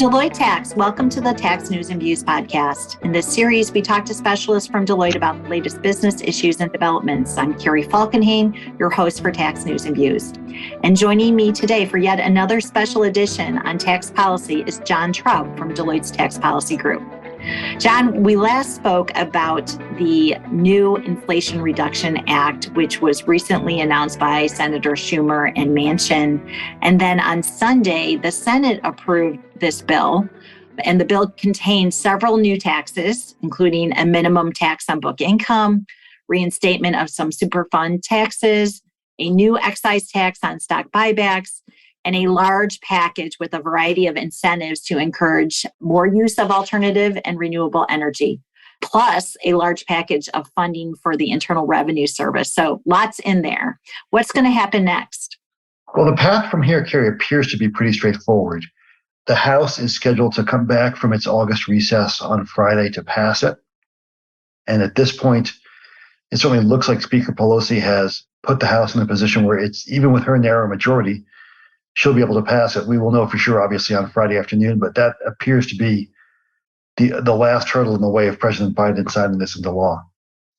Deloitte Tax. Welcome to the Tax News and Views podcast. In this series, we talk to specialists from Deloitte about the latest business issues and developments. I'm Carrie Falkenhayn, your host for Tax News and Views. And joining me today for yet another special edition on tax policy is John Traub from Deloitte's Tax Policy Group. John, we last spoke about the new Inflation Reduction Act, which was recently announced by Senator Schumer and Manchin. And then on Sunday, the Senate approved this bill. And the bill contains several new taxes, including a minimum tax on book income, reinstatement of some Superfund taxes, a new excise tax on stock buybacks, and a large package with a variety of incentives to encourage more use of alternative and renewable energy, plus a large package of funding for the Internal Revenue Service. So lots in there. What's going to happen next? Well, the path from here, Carrie, appears to be pretty straightforward. The House is scheduled to come back from its August recess on Friday to pass it. And at this point, it certainly looks like Speaker Pelosi has put the House in a position where it's, even with her narrow majority, she'll be able to pass it. We will know for sure, obviously, on Friday afternoon, but that appears to be the last hurdle in the way of President Biden signing this into law.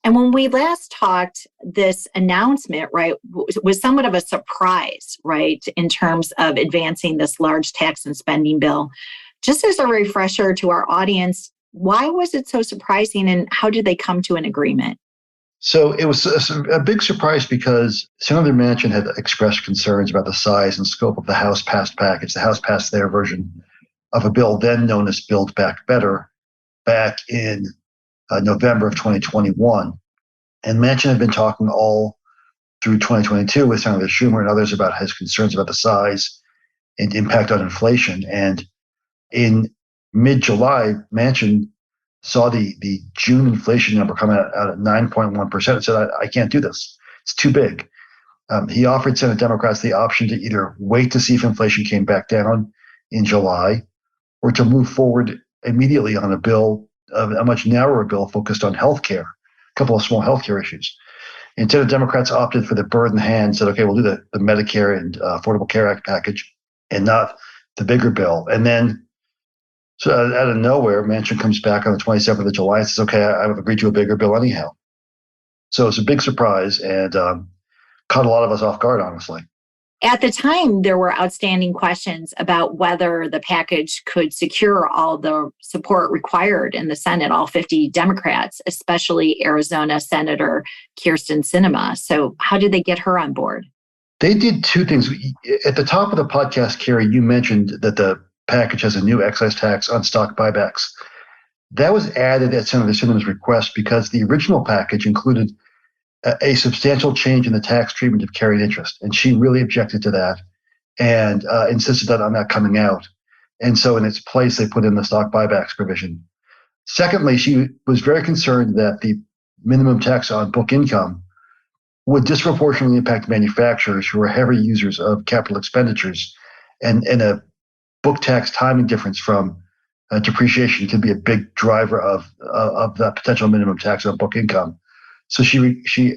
And when we last talked, this announcement, right, was somewhat of a surprise, right, in terms of advancing this large tax and spending bill. Just as a refresher to our audience, why was it so surprising and how did they come to an agreement? So it was a big surprise because Senator Manchin had expressed concerns about the size and scope of the House-passed package. The House passed their version of a bill then known as Build Back Better back in November of 2021. And Manchin had been talking all through 2022 with Senator Schumer and others about his concerns about the size and impact on inflation. And in mid-July, Manchin saw the June inflation number come out at 9.1% and said, I can't do this. It's too big. He offered Senate Democrats the option to either wait to see if inflation came back down in July or to move forward immediately on a bill, a much narrower bill focused on health care, a couple of small health care issues. And Senate Democrats opted for the bird in the hand, said, okay, we'll do the Medicare and Affordable Care Act package and not the bigger bill. And then so out of nowhere, Manchin comes back on the 27th of July and says, okay, I've agreed to a bigger bill anyhow. So it's a big surprise and caught a lot of us off guard, honestly. At the time, there were outstanding questions about whether the package could secure all the support required in the Senate, all 50 Democrats, especially Arizona Senator Kyrsten Sinema. So how did they get her on board? They did two things. At the top of the podcast, Carrie, you mentioned that the package has a new excise tax on stock buybacks. That was added at Senator Sinema's request because the original package included a substantial change in the tax treatment of carried interest. And she really objected to that and insisted on that coming out. And so in its place, they put in the stock buybacks provision. Secondly, she was very concerned that the minimum tax on book income would disproportionately impact manufacturers who are heavy users of capital expenditures. And a book tax timing difference from depreciation could be a big driver of the potential minimum tax on book income. So she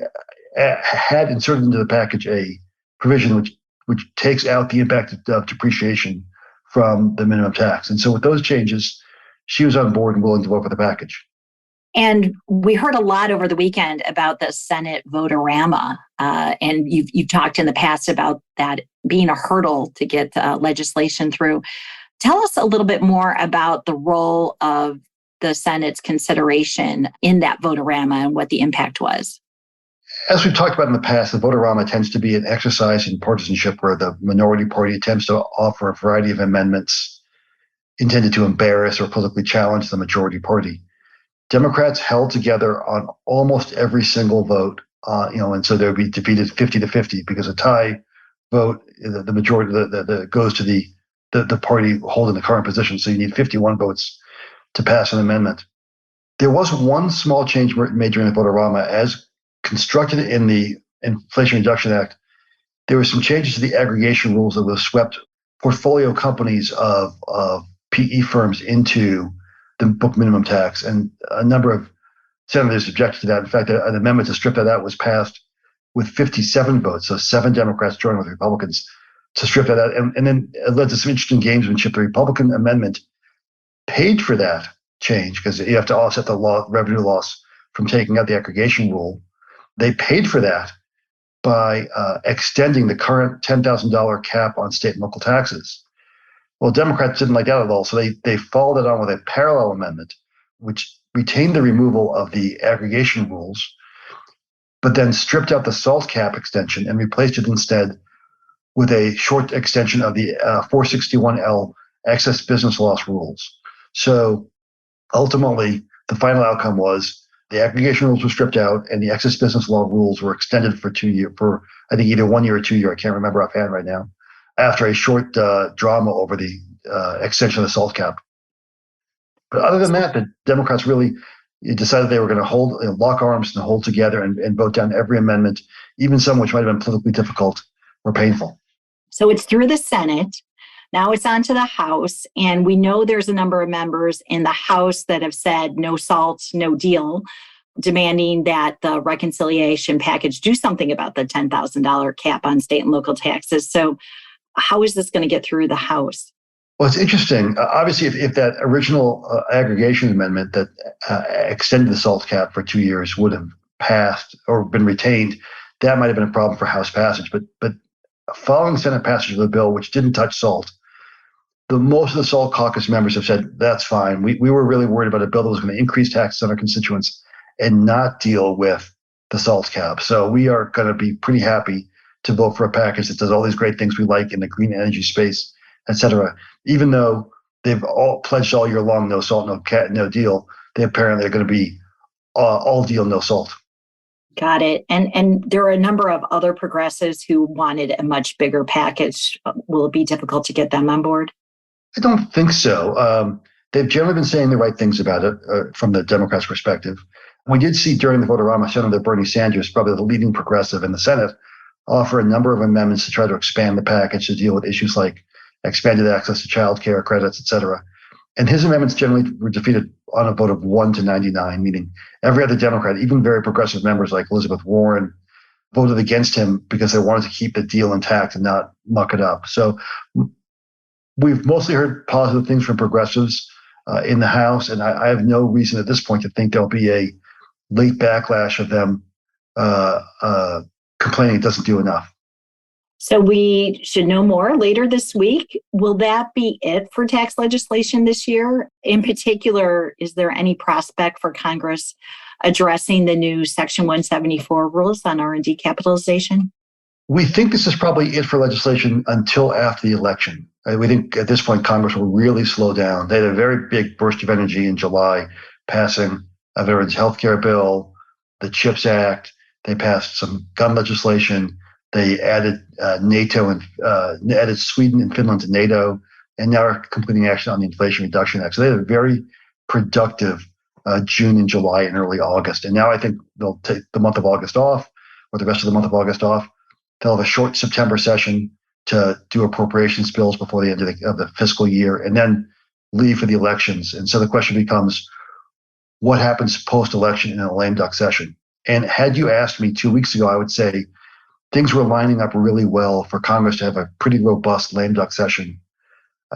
had inserted into the package a provision which takes out the impact of depreciation from the minimum tax. And so with those changes, she was on board and willing to vote for the package. And we heard a lot over the weekend about the Senate vote-a-rama. And you've talked in the past about that being a hurdle to get legislation through. Tell us a little bit more about the role of the Senate's consideration in that vote-a-rama and what the impact was. As we've talked about in the past, the vote-a-rama tends to be an exercise in partisanship where the minority party attempts to offer a variety of amendments intended to embarrass or politically challenge the majority party. Democrats held together on almost every single vote, and so they would be defeated 50-50 because a tie vote, the majority that goes to the party holding the current position. So you need 51 votes to pass an amendment. There was one small change made during the vote-a-rama as constructed in the Inflation Reduction Act. There were some changes to the aggregation rules that would have swept portfolio companies of PE firms into the book minimum tax, and a number of senators objected to that. In fact, an amendment to strip that out was passed with 57 votes, so 7 Democrats joined with Republicans to strip that out. And then it led to some interesting gamesmanship. The Republican amendment paid for that change because you have to offset the revenue loss from taking out the aggregation rule. They paid for that by extending the current $10,000 cap on state and local taxes. Well, Democrats didn't like that at all, so they followed it on with a parallel amendment, which retained the removal of the aggregation rules, but then stripped out the SALT cap extension and replaced it instead with a short extension of the 461L excess business loss rules. So ultimately, the final outcome was the aggregation rules were stripped out and the excess business law rules were extended for 2 years, for I think either 1 year or 2 years, I can't remember offhand right now, after a short drama over the extension of the SALT cap. But other than that, the Democrats really decided they were going to lock arms and hold together and vote down every amendment, even some which might have been politically difficult or painful. So it's through the Senate. Now it's on to the House. And we know there's a number of members in the House that have said no SALT, no deal, demanding that the reconciliation package do something about the $10,000 cap on state and local taxes. So how is this going to get through the House? Well, it's interesting. Obviously, if that original aggregation amendment that extended the SALT cap for 2 years would have passed or been retained, that might have been a problem for House passage. But following Senate passage of the bill, which didn't touch SALT, most of the SALT caucus members have said, that's fine. We were really worried about a bill that was going to increase taxes on our constituents and not deal with the SALT cap. So we are going to be pretty happy to vote for a package that does all these great things we like in the green energy space, et cetera. Even though they've all pledged all year long, no SALT, no deal, they apparently are going to be all deal, no SALT. Got it. And there are a number of other progressives who wanted a much bigger package. Will it be difficult to get them on board? I don't think so. They've generally been saying the right things about it from the Democrats' perspective. We did see during the vote-a-rama, Senator Bernie Sanders, probably the leading progressive in the Senate, offer a number of amendments to try to expand the package to deal with issues like expanded access to child care credits, et cetera. And his amendments generally were defeated on a vote of 1 to 99, meaning every other Democrat, even very progressive members like Elizabeth Warren, voted against him because they wanted to keep the deal intact and not muck it up. So we've mostly heard positive things from progressives in the House, and I have no reason at this point to think there'll be a late backlash of them complaining it doesn't do enough. So we should know more later this week. Will that be it for tax legislation this year? In particular, is there any prospect for Congress addressing the new Section 174 rules on R&D capitalization? We think this is probably it for legislation until after the election. We think at this point, Congress will really slow down. They had a very big burst of energy in July, passing a veterans health care bill, the CHIPS Act. They passed some gun legislation. They added NATO and added Sweden and Finland to NATO, and now are completing action on the Inflation Reduction Act. So they had a very productive June and July and early August. And now I think they'll take the month of August off, or the rest of the month of August off. They'll have a short September session to do appropriations bills before the end of the fiscal year, and then leave for the elections. And so the question becomes, what happens post-election in a lame duck session? And had you asked me 2 weeks ago, I would say things were lining up really well for Congress to have a pretty robust lame duck session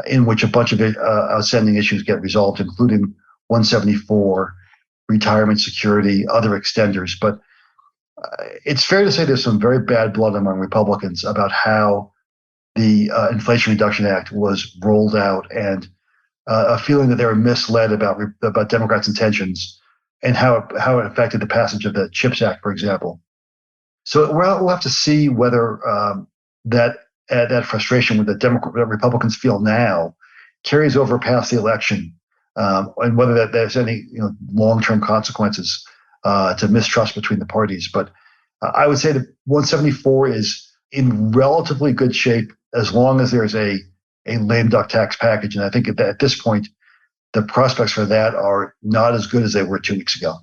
in which a bunch of outstanding issues get resolved, including 174, retirement security, other extenders. But it's fair to say there's some very bad blood among Republicans about how the Inflation Reduction Act was rolled out, and a feeling that they were misled about Democrats' intentions and how it affected the passage of the CHIPS Act, for example. So we'll have to see whether that frustration that Republicans feel now carries over past the election, and whether there's any long-term consequences to mistrust between the parties. But I would say that 174 is in relatively good shape as long as there's a lame duck tax package. And I think at this point, the prospects for that are not as good as they were 2 weeks ago.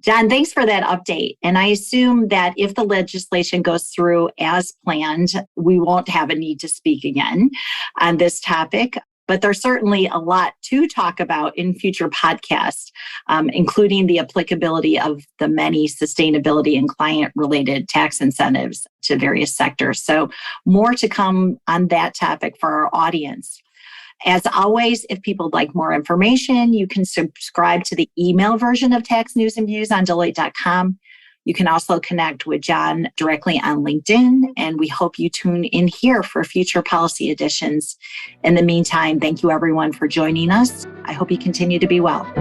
John, thanks for that update. And I assume that if the legislation goes through as planned, we won't have a need to speak again on this topic. But there's certainly a lot to talk about in future podcasts, including the applicability of the many sustainability and client-related tax incentives to various sectors. So more to come on that topic for our audience. As always, if people would like more information, you can subscribe to the email version of Tax News and Views on Deloitte.com. You can also connect with John directly on LinkedIn, and we hope you tune in here for future policy editions. In the meantime, thank you everyone for joining us. I hope you continue to be well.